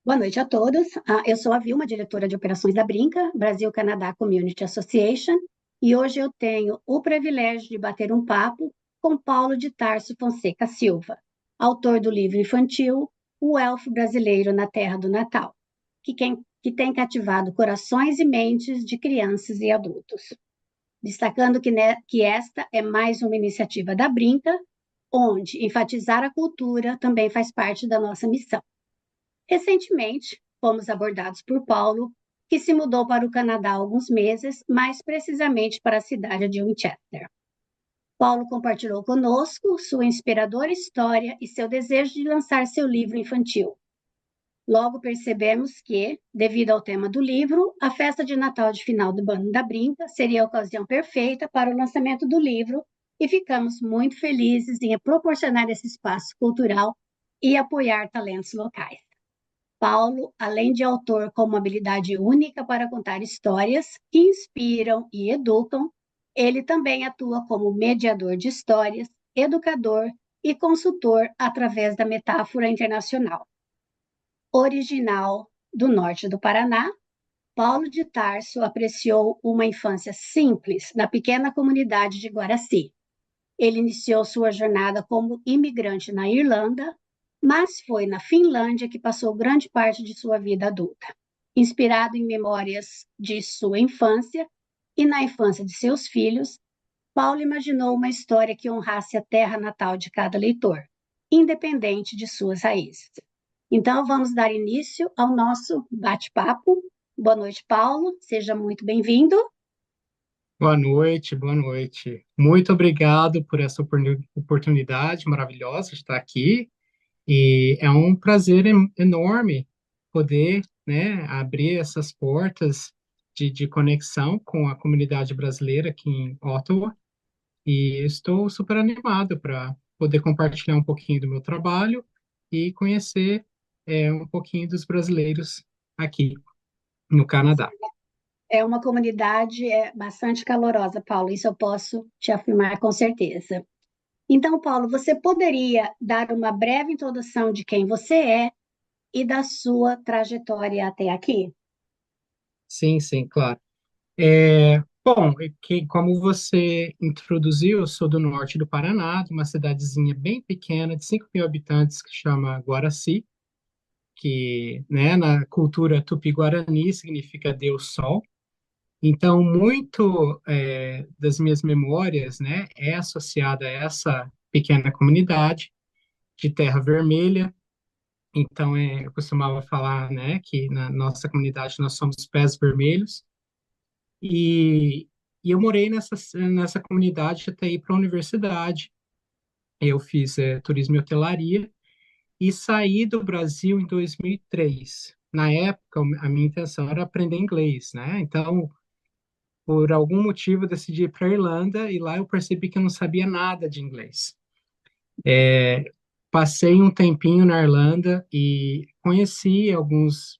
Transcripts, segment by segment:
Boa noite a todos. Eu sou a Vilma, diretora de operações da Brinca, Brasil-Canadá Community Association, e hoje eu tenho o privilégio de bater um papo com Paulo de Tarso Fonseca Silva, autor do livro infantil O Elfo Brasileiro na Terra do Natal, que tem cativado corações e mentes de crianças e adultos. Destacando que esta é mais uma iniciativa da Brinca, onde enfatizar a cultura também faz parte da nossa missão. Recentemente, fomos abordados por Paulo, que se mudou para o Canadá há alguns meses, mais precisamente para a cidade de Winchester. Paulo compartilhou conosco sua inspiradora história e seu desejo de lançar seu livro infantil. Logo percebemos que, devido ao tema do livro, a festa de Natal de final do ano da Brinca seria a ocasião perfeita para o lançamento do livro e ficamos muito felizes em proporcionar esse espaço cultural e apoiar talentos locais. Paulo, além de autor com uma habilidade única para contar histórias que inspiram e educam, ele também atua como mediador de histórias, educador e consultor através da metáfora internacional. Original do norte do Paraná, Paulo de Tarso apreciou uma infância simples na pequena comunidade de Guaraci. Ele iniciou sua jornada como imigrante na Irlanda, mas foi na Finlândia que passou grande parte de sua vida adulta. Inspirado em memórias de sua infância e na infância de seus filhos, Paulo imaginou uma história que honrasse a terra natal de cada leitor, independente de suas raízes. Então, vamos dar início ao nosso bate-papo. Boa noite, Paulo. Seja muito bem-vindo. Boa noite, boa noite. Muito obrigado por essa oportunidade maravilhosa de estar aqui. E é um prazer enorme poder, né, abrir essas portas de conexão com a comunidade brasileira aqui em Ottawa. E estou super animado para poder compartilhar um pouquinho do meu trabalho e conhecer um pouquinho dos brasileiros aqui no Canadá. É uma comunidade bastante calorosa, Paulo, isso eu posso te afirmar com certeza. Então, Paulo, você poderia dar uma breve introdução de quem você é e da sua trajetória até aqui? Sim, sim, claro. Bom, como você introduziu, eu sou do norte do Paraná, de uma cidadezinha bem pequena, de 5 mil habitantes, que chama Guaraci, que, né, na cultura tupi-guarani significa Deus Sol. Então, muito das minhas memórias, né, é associada a essa pequena comunidade de Terra Vermelha. Então, eu costumava falar, né, que na nossa comunidade nós somos pés vermelhos. E, e eu morei nessa comunidade até ir para a universidade. Eu fiz turismo e hotelaria e saí do Brasil em 2003. Na época, a minha intenção era aprender inglês, né? Então, por algum motivo, eu decidi ir para a Irlanda e lá eu percebi que eu não sabia nada de inglês. Passei um tempinho na Irlanda e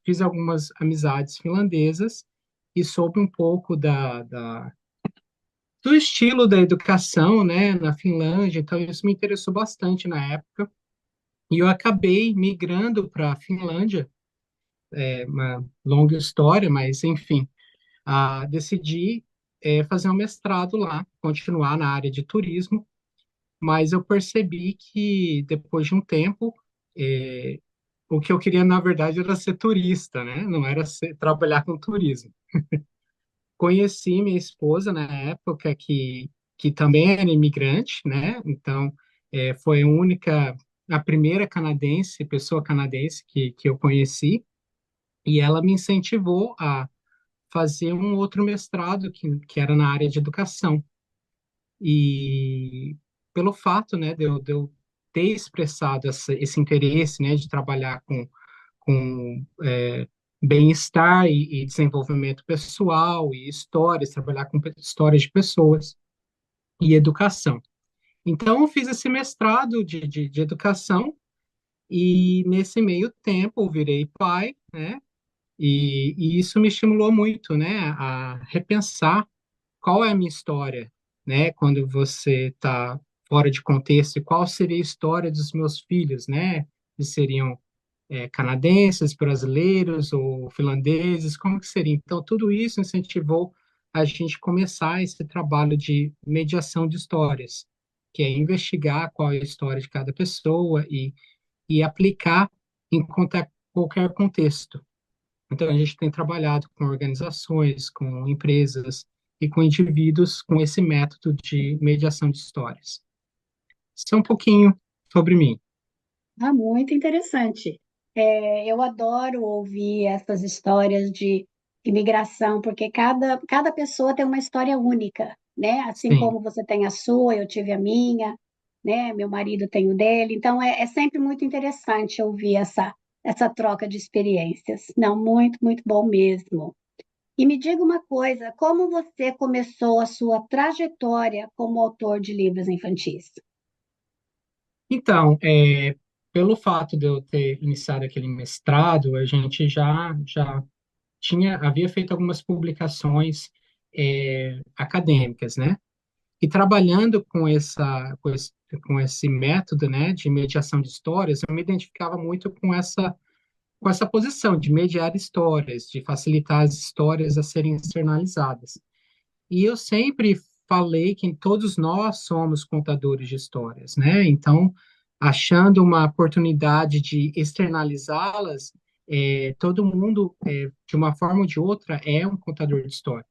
fiz algumas amizades finlandesas e soube um pouco do estilo da educação, né, na Finlândia, então isso me interessou bastante na época, e eu acabei migrando para a Finlândia, uma longa história, mas enfim, decidi fazer um mestrado lá, continuar na área de turismo, mas eu percebi que depois de um tempo, é, o que eu queria, na verdade, era ser turista, né, não era trabalhar com turismo. Conheci minha esposa na época que também era imigrante, né? Então, foi a primeira canadense, pessoa canadense que eu conheci, e ela me incentivou a fazer um outro mestrado que era na área de educação. E pelo fato, né, de eu ter expressado esse interesse, né, de trabalhar com bem-estar e desenvolvimento pessoal e histórias, trabalhar com histórias de pessoas e educação. Então, eu fiz esse mestrado de educação e, nesse meio tempo, eu virei pai, né? E isso me estimulou muito, né, a repensar qual é a minha história, né, quando você está fora de contexto, e qual seria a história dos meus filhos, né? Eles seriam canadenses, brasileiros ou finlandeses, como que seria? Então, tudo isso incentivou a gente começar esse trabalho de mediação de histórias, que é investigar qual é a história de cada pessoa e aplicar em qualquer contexto. Então, a gente tem trabalhado com organizações, com empresas e com indivíduos com esse método de mediação de histórias. Isso é um pouquinho sobre mim. Ah, muito interessante. Eu adoro ouvir essas histórias de imigração, porque cada pessoa tem uma história única, né? Assim Sim. como você tem a sua, eu tive a minha, né? Meu marido tem o dele. Então, é sempre muito interessante ouvir essa troca de experiências. Não, muito, muito bom mesmo. E me diga uma coisa, como você começou a sua trajetória como autor de livros infantis? Então, pelo fato de eu ter iniciado aquele mestrado, a gente já havia feito algumas publicações acadêmicas, né? E trabalhando com esse método, né, de mediação de histórias, eu me identificava muito com essa posição de mediar histórias, de facilitar as histórias a serem externalizadas. E eu sempre falei que todos nós somos contadores de histórias, né? Então, achando uma oportunidade de externalizá-las, todo mundo, de uma forma ou de outra, é um contador de história.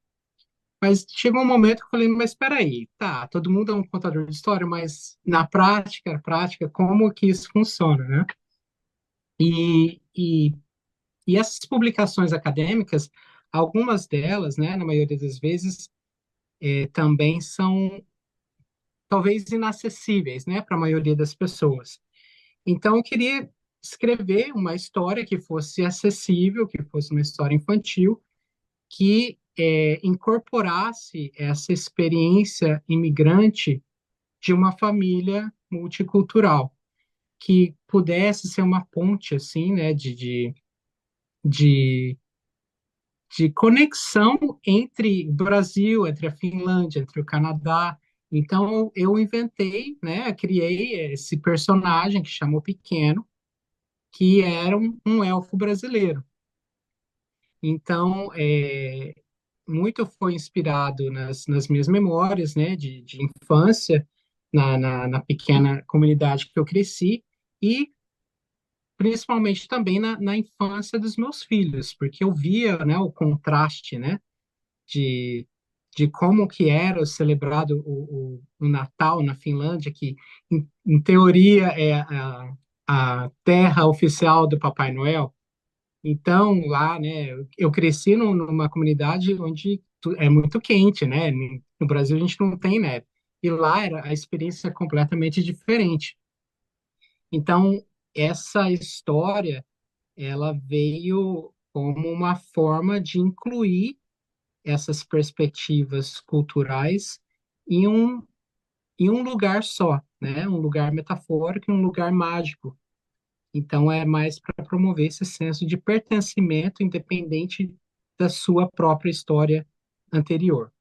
Mas chegou um momento que eu falei, mas espera aí, tá, todo mundo é um contador de história, mas na prática, como que isso funciona, né? E, e, e essas publicações acadêmicas, algumas delas, né, na maioria das vezes, também são talvez inacessíveis, né, para a maioria das pessoas. Então, eu queria escrever uma história que fosse acessível, que fosse uma história infantil, que incorporasse essa experiência imigrante de uma família multicultural, que pudesse ser uma ponte, assim, né, de, de conexão entre o Brasil, entre a Finlândia, entre o Canadá. Então, eu inventei, né, criei esse personagem que chamou Pequeno, que era um elfo brasileiro. Então, muito foi inspirado nas minhas memórias, né, de infância, na pequena comunidade que eu cresci, e principalmente também na infância dos meus filhos, porque eu via, né, o contraste, né, de, de como que era celebrado o Natal na Finlândia, que em teoria é a terra oficial do Papai Noel. Então, lá, né, eu cresci numa comunidade onde é muito quente, né? No Brasil a gente não tem neve. E lá era a experiência completamente diferente. Então, essa história, ela veio como uma forma de incluir essas perspectivas culturais em em um lugar só, né? Um lugar metafórico e um lugar mágico. Então, é mais para promover esse senso de pertencimento independente da sua própria história anterior.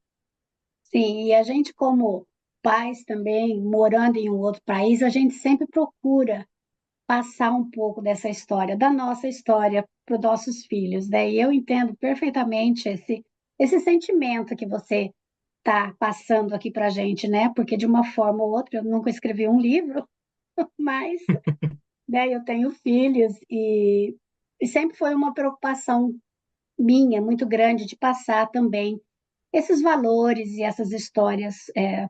Sim, e a gente, como pais também, morando em um outro país, a gente sempre procura passar um pouco dessa história, da nossa história, para os nossos filhos, né? E eu entendo perfeitamente esse sentimento que você está passando aqui para a gente, né? Porque de uma forma ou outra, eu nunca escrevi um livro, mas, né, eu tenho filhos e sempre foi uma preocupação minha muito grande de passar também esses valores e essas histórias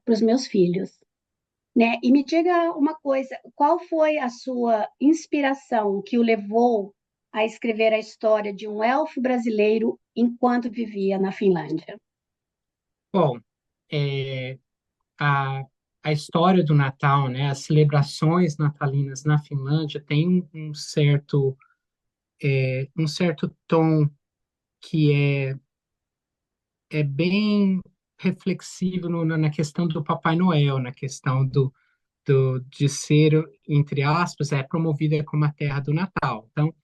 para os meus filhos, né? E me diga uma coisa, qual foi a sua inspiração que o levou a escrever a história de um elfo brasileiro enquanto vivia na Finlândia? Bom, é, a, a história do Natal, né, as celebrações natalinas na Finlândia tem um certo tom que é bem reflexivo na questão do Papai Noel, na questão de ser, entre aspas, promovida como a terra do Natal. Então,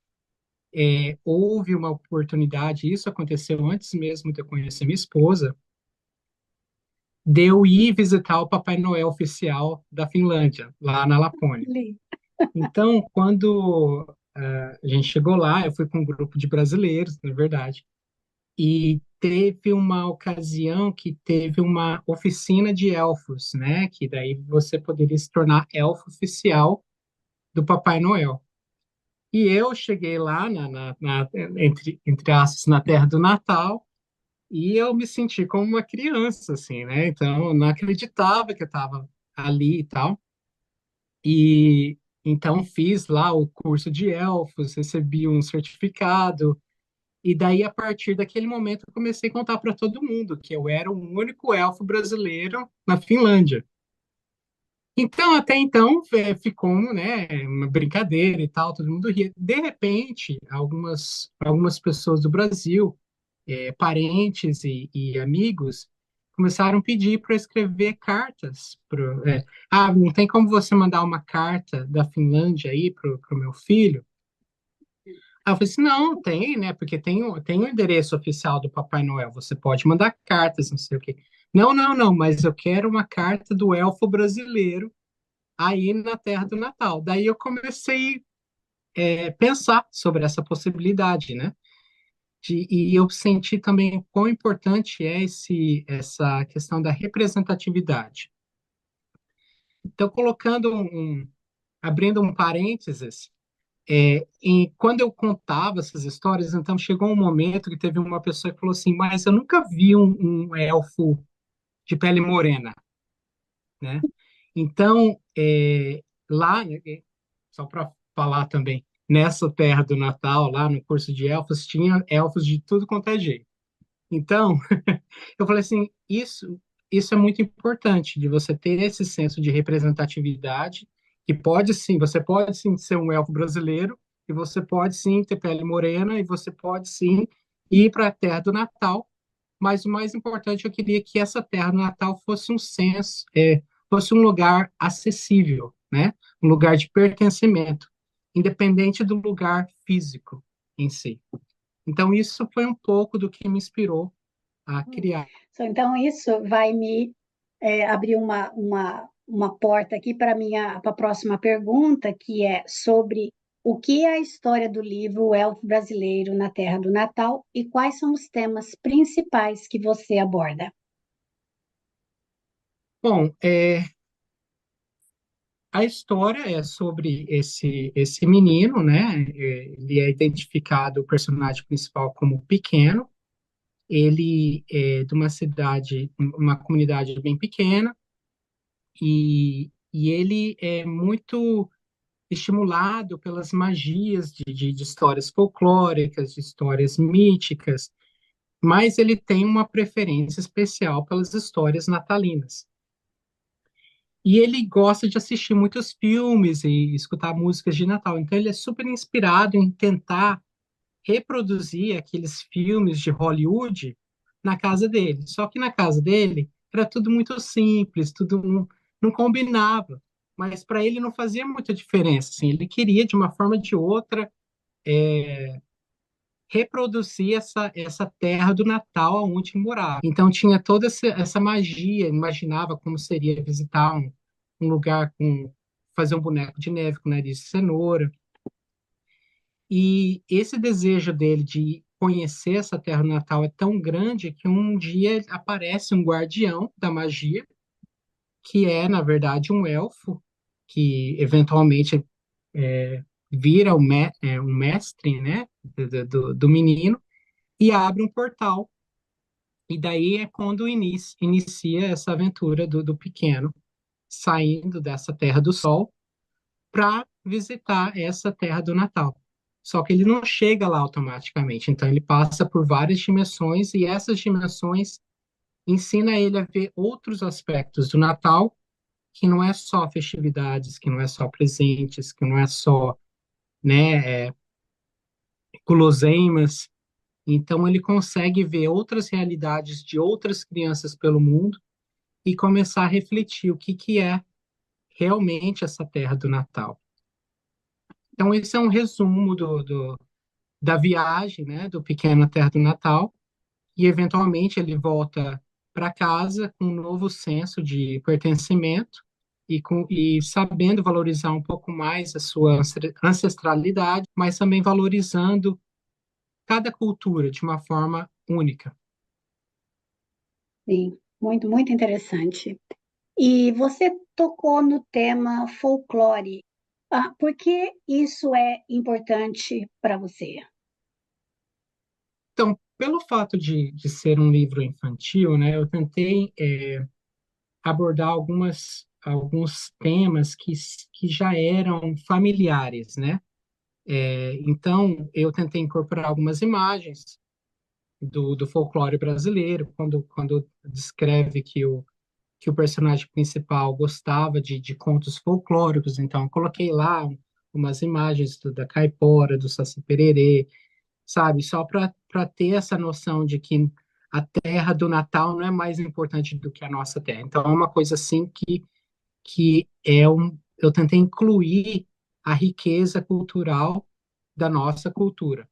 houve uma oportunidade, isso aconteceu antes mesmo de eu conhecer minha esposa, de eu ir visitar o Papai Noel oficial da Finlândia, lá na Lapônia. Li. Então, quando A gente chegou lá, eu fui com um grupo de brasileiros, na verdade, e teve uma ocasião que teve uma oficina de elfos, né? Que daí você poderia se tornar elfo oficial do Papai Noel. E eu cheguei lá, entre aspas, na terra do Natal, e eu me senti como uma criança, assim, né? Então, eu não acreditava que eu estava ali e tal. E então fiz lá o curso de elfos, recebi um certificado, e daí, a partir daquele momento, eu comecei a contar para todo mundo que eu era o único elfo brasileiro na Finlândia. Então, até então, ficou, né, uma brincadeira e tal, todo mundo ria. De repente, algumas pessoas do Brasil, parentes e amigos, começaram a pedir para escrever cartas. Não tem como você mandar uma carta da Finlândia aí para o meu filho? Aí eu falei assim, não, tem, né? Porque tem o endereço oficial do Papai Noel. Você pode mandar cartas, não sei o quê. Não, não, não, mas eu quero uma carta do elfo brasileiro aí na Terra do Natal. Daí eu comecei a pensar sobre essa possibilidade, né? E eu senti também o quão importante é essa questão da representatividade. Então, abrindo um parênteses, quando eu contava essas histórias, então chegou um momento que teve uma pessoa que falou assim, mas eu nunca vi um elfo de pele morena, né? Então, lá, só para falar também, nessa terra do Natal, lá no curso de elfos, tinha elfos de tudo quanto é jeito. Então, eu falei assim, isso é muito importante, de você ter esse senso de representatividade, que pode sim, você pode sim ser um elfo brasileiro, e você pode sim ter pele morena, e você pode sim ir para a Terra do Natal, mas o mais importante, eu queria que essa Terra do Natal fosse um senso, fosse um lugar acessível, né? Um lugar de pertencimento, independente do lugar físico em si. Então, isso foi um pouco do que me inspirou a criar. Então, isso vai me abrir uma porta aqui para a próxima pergunta, que é sobre o que é a história do livro O Elfo Brasileiro na Terra do Natal e quais são os temas principais que você aborda. Bom, a história é sobre esse menino, né? Ele é identificado, o personagem principal, como pequeno. Ele é de uma cidade, uma comunidade bem pequena, e ele é muito estimulado pelas magias de histórias folclóricas, de histórias míticas, mas ele tem uma preferência especial pelas histórias natalinas. E ele gosta de assistir muitos filmes e escutar músicas de Natal. Então, ele é super inspirado em tentar reproduzir aqueles filmes de Hollywood na casa dele. Só que na casa dele era tudo muito simples, tudo não combinava. Mas para ele não fazia muita diferença. Assim, ele queria, de uma forma ou de outra, reproduzir essa terra do Natal onde morava. Então tinha toda essa magia, imaginava como seria visitar um lugar fazer um boneco de neve com nariz de cenoura. E esse desejo dele de conhecer essa terra do Natal é tão grande que um dia aparece um guardião da magia, que é, na verdade, um elfo, que eventualmente vira um mestre, né, do menino, e abre um portal. E daí é quando inicia essa aventura do pequeno, saindo dessa Terra do Sol para visitar essa Terra do Natal. Só que ele não chega lá automaticamente, então ele passa por várias dimensões e essas dimensões ensina ele a ver outros aspectos do Natal, que não é só festividades, que não é só presentes, que não é só, né, guloseimas. Então ele consegue ver outras realidades de outras crianças pelo mundo e começar a refletir o que é realmente essa terra do Natal. Então, esse é um resumo da viagem, né, do pequeno à Terra do Natal, e eventualmente ele volta para casa com um novo senso de pertencimento, e sabendo valorizar um pouco mais a sua ancestralidade, mas também valorizando cada cultura de uma forma única. Sim, muito, muito interessante. E você tocou no tema folclore. Por que isso é importante para você? Então, pelo fato de ser um livro infantil, né, eu tentei abordar alguns temas que já eram familiares, né? Então, eu tentei incorporar algumas imagens do folclore brasileiro, quando descreve que o personagem principal gostava de contos folclóricos, então eu coloquei lá umas imagens da caipora, do Saci Pererê, sabe? Só para ter essa noção de que a terra do Natal não é mais importante do que a nossa terra. Então é uma coisa assim eu tentei incluir a riqueza cultural da nossa cultura.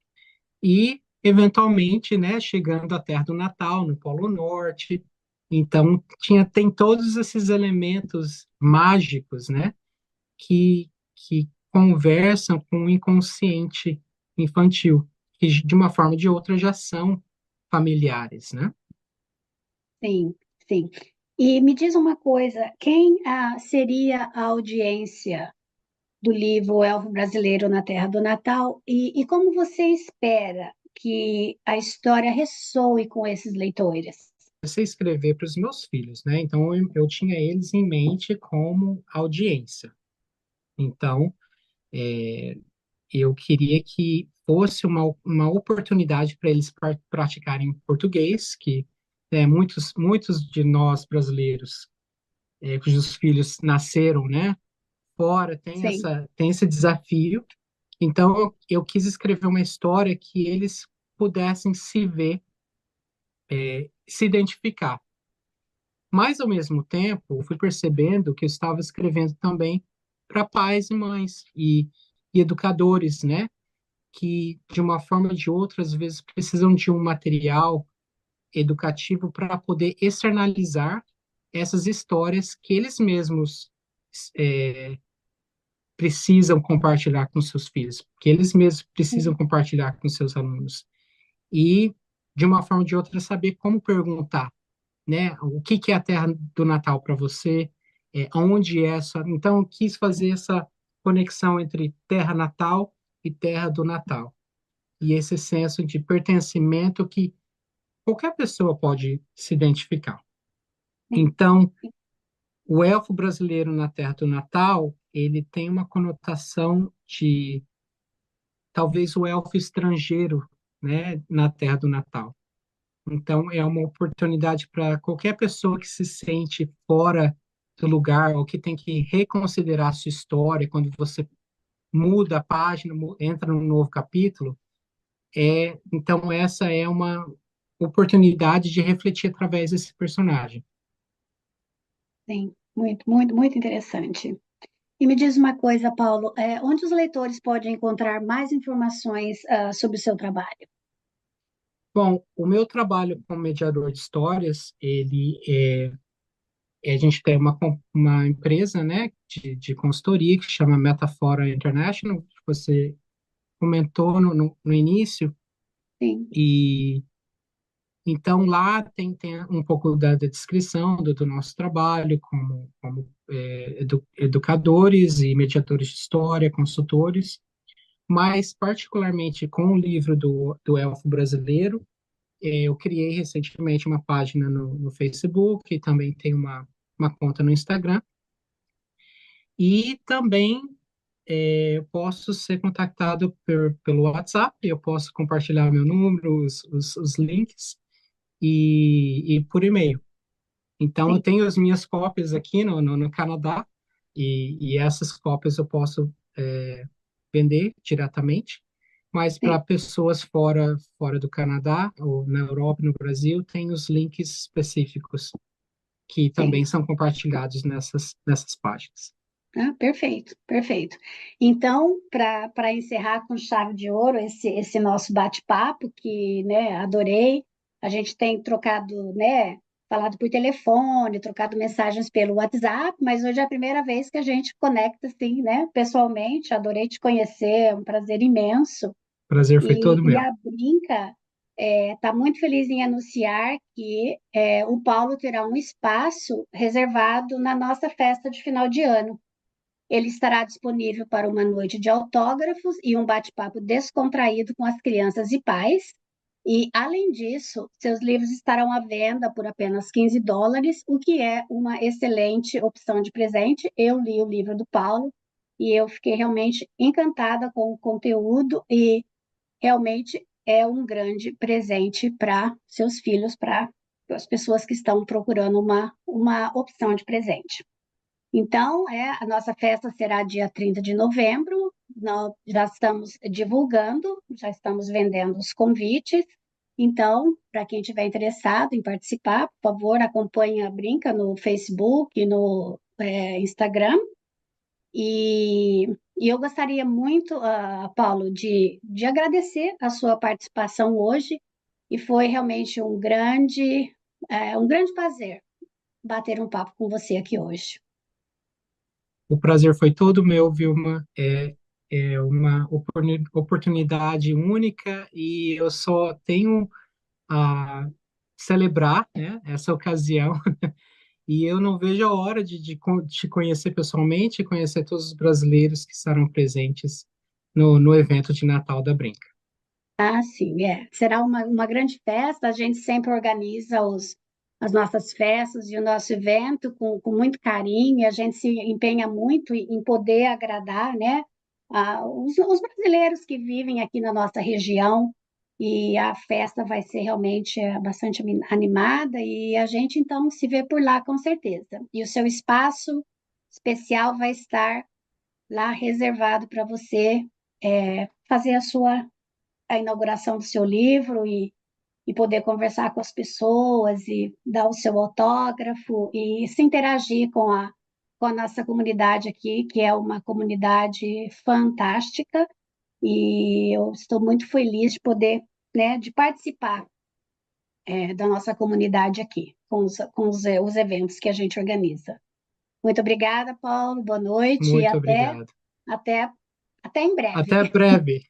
E, eventualmente, né, chegando à Terra do Natal, no Polo Norte, então tem todos esses elementos mágicos, né, que conversam com o inconsciente infantil, que de uma forma ou de outra já são familiares, né? Sim, sim. E me diz uma coisa, quem seria a audiência do livro O Elfo Brasileiro na Terra do Natal e como você espera que a história ressoe com esses leitores? Comecei a escrever para os meus filhos, né? Então eu tinha eles em mente como audiência. Então, eu queria que fosse uma oportunidade para eles praticarem português, que muitos de nós brasileiros, cujos filhos nasceram, né, fora, Sim, tem esse desafio. Então, eu quis escrever uma história que eles pudessem se ver, se identificar. Mas, ao mesmo tempo, eu fui percebendo que eu estava escrevendo também para pais e mães e educadores, né? Que, de uma forma ou de outra, às vezes precisam de um material educativo para poder externalizar essas histórias que eles mesmos é, precisam compartilhar com seus filhos, que eles mesmos precisam sim, compartilhar com seus alunos. E, de uma forma ou de outra, saber como perguntar, né? O que que é a terra do Natal para você? Onde é essa? Então, eu quis fazer essa conexão entre terra natal e terra do Natal. E esse senso de pertencimento que qualquer pessoa pode se identificar. sim, Então, o elfo brasileiro na Terra do Natal, ele tem uma conotação de talvez o elfo estrangeiro, né, na Terra do Natal. Então, é uma oportunidade para qualquer pessoa que se sente fora do lugar ou que tem que reconsiderar a sua história quando você muda a página, entra num novo capítulo. Então, essa é uma oportunidade de refletir através desse personagem. sim. Muito, muito, muito interessante. E me diz uma coisa, Paulo, onde os leitores podem encontrar mais informações sobre o seu trabalho? Bom, o meu trabalho como mediador de histórias, a gente tem uma empresa, né, de consultoria que chama Metafora International, que você comentou no início, Sim, e então lá tem um pouco da descrição do nosso trabalho como educadores e mediadores de história, consultores, mas particularmente com o livro do Elfo Brasileiro. Eu criei recentemente uma página no Facebook, e também tem uma conta no Instagram, e também eu posso ser contactado pelo WhatsApp, eu posso compartilhar meu número, os links, e por e-mail. Então, eu sim, tenho as minhas cópias aqui no Canadá, e essas cópias eu posso vender diretamente, mas para sim, pessoas fora do Canadá, ou na Europa, no Brasil, tem os links específicos que também sim. são compartilhados nessas páginas. Perfeito, perfeito. Então, para encerrar com chave de ouro esse nosso bate-papo, que, né, adorei, a gente tem trocado, né, falado por telefone, trocado mensagens pelo WhatsApp, mas hoje é a primeira vez que a gente conecta, assim, né, pessoalmente. Adorei te conhecer, é um prazer imenso. Prazer foi todo E meu. a Brinca está muito feliz em anunciar que o Paulo terá um espaço reservado na nossa festa de final de ano. Ele estará disponível para uma noite de autógrafos e um bate-papo descontraído com as crianças e pais. E, além disso, seus livros estarão à venda por apenas US$ 15, o que é uma excelente opção de presente. Eu li o livro do Paulo e eu fiquei realmente encantada com o conteúdo e realmente é um grande presente para seus filhos, para as pessoas que estão procurando uma opção de presente. Então, a nossa festa será dia 30 de novembro. Nós já estamos divulgando, já estamos vendendo os convites. Então, para quem estiver interessado em participar, por favor, acompanhe a Brinca no Facebook, no Instagram. E eu gostaria muito, Paulo, de agradecer a sua participação hoje. E foi realmente um grande prazer bater um papo com você aqui hoje. O prazer foi todo meu, Vilma. É uma oportunidade única e eu só tenho a celebrar, né, essa ocasião. E eu não vejo a hora de te conhecer pessoalmente e conhecer todos os brasileiros que estarão presentes no evento de Natal da Brinca. Ah, sim, é. Será uma grande festa. A gente sempre organiza as nossas festas e o nosso evento com muito carinho. E a gente se empenha muito em poder agradar, né, os brasileiros que vivem aqui na nossa região. E a festa vai ser realmente bastante animada. E a gente, então, se vê por lá com certeza. E o seu espaço especial vai estar lá reservado para você fazer a inauguração do seu livro e poder conversar com as pessoas e dar o seu autógrafo e se interagir com a nossa comunidade aqui, que é uma comunidade fantástica. E eu estou muito feliz de poder, né, de participar, da nossa comunidade aqui, os eventos que a gente organiza. Muito obrigada, Paulo. Boa noite e Muito obrigado. até, até em breve. Até breve.